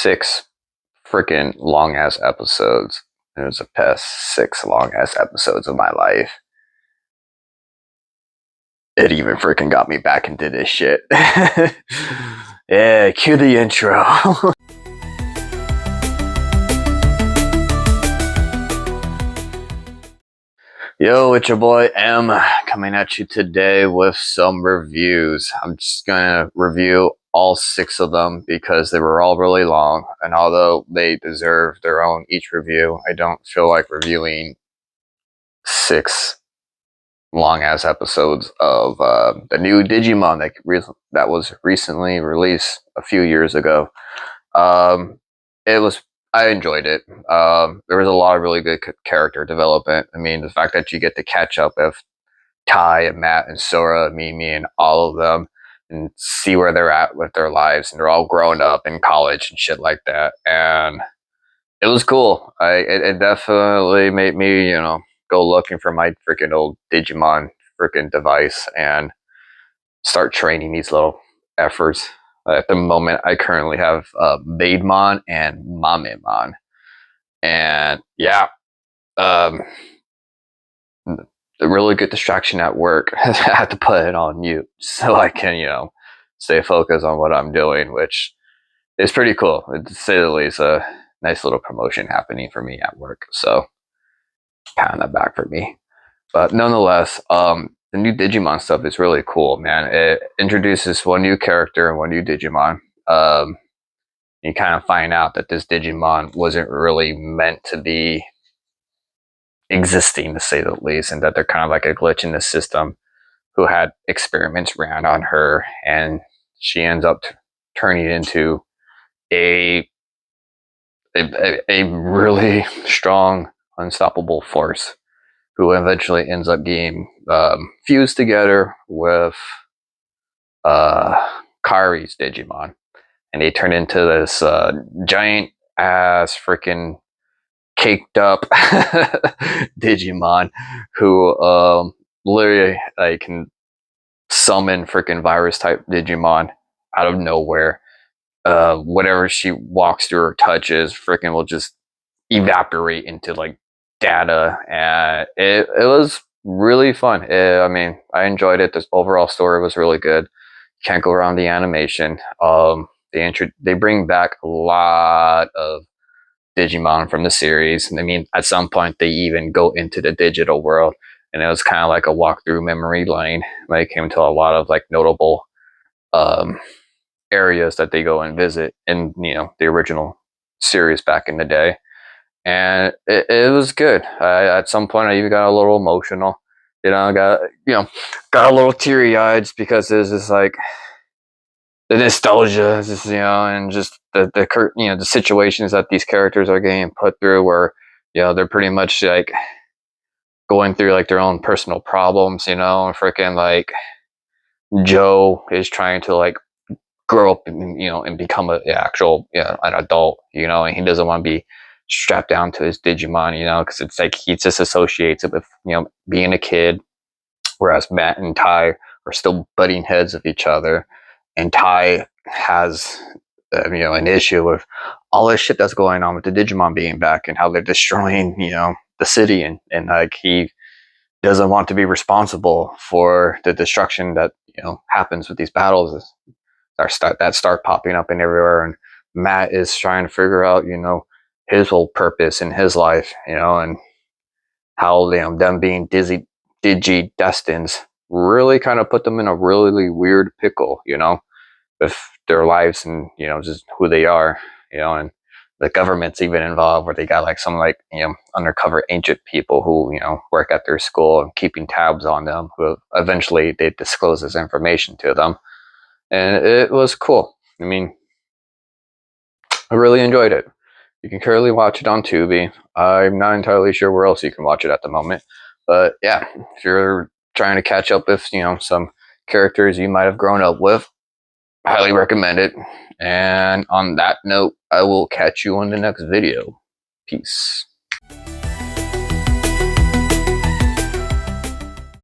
6 freaking long ass episodes. It was the past 6 long ass episodes of my life. It even freaking got me back into this shit. Yeah, cue the intro. Yo, it's your boy M coming at you today with some reviews. I'm just gonna review all 6 of them because they were all really long, and although they deserve their own each review, I don't feel like reviewing 6 long ass episodes of the new Digimon that was recently released a few years ago. It was I enjoyed it. There was a lot of really good character development. I mean, the fact that you get to catch up with Tai and Matt and Sora, Mimi, and all of them, and see where they're at with their lives, and they're all grown up in college and shit like that. And it was cool. It definitely made me, go looking for my freaking old Digimon freaking device and start training these little efforts. At the moment, I currently have Maidmon and Mamemon. And yeah, um, a really good distraction at work. I have to put it on mute so I can, stay focused on what I'm doing, which is pretty cool. To say the least, a nice little promotion happening for me at work. So, pat on the back for me. But nonetheless, the new Digimon stuff is really cool, man. It introduces one new character and one new Digimon. You kind of find out that this Digimon wasn't really meant to be existing, to say the least, and that they're kind of like a glitch in the system who had experiments ran on her, and she ends up turning into a really strong, unstoppable force who eventually ends up getting fused together with Kari's Digimon. And they turn into this giant ass freaking caked up Digimon who literally can summon freaking virus type Digimon out of nowhere. Whatever she walks through or touches freaking will just evaporate into like data, and it was really fun. I mean, I enjoyed it. The overall story was really good. Can't go around the animation. They bring back a lot of Digimon from the series. I mean, at some point they even go into the digital world, and it was kind of like a walk through memory lane. They came to a lot of like notable areas that they go and visit in the original series back in the day, and it was good. At some point, I even got a little emotional. Got a little teary eyed because there's just like the nostalgia, just and just the situations that these characters are getting put through, where they're pretty much like going through like their own personal problems, and freaking like Joe is trying to like grow up and become an actual an adult, and he doesn't want to be strapped down to his Digimon, because it's like he just associates it with being a kid, whereas Matt and Tai are still butting heads with each other, and Tai has an issue with all this shit that's going on with the Digimon being back and how they're destroying the city, and like he doesn't want to be responsible for the destruction that happens with these battles that start popping up in everywhere. And Matt is trying to figure out his whole purpose in his life, and how them being digi destines really kind of put them in a really weird pickle, with their lives and just who they are, and the government's even involved, where they got like some like undercover ancient people who work at their school and keeping tabs on them, who eventually they disclose this information to them. And it was cool. I mean, I really enjoyed it. You can currently watch it on Tubi. I'm not entirely sure where else you can watch it at the moment, but yeah, if you're trying to catch up with some characters you might have grown up with, highly recommend it. And on that note, I will catch you on the next video. Peace.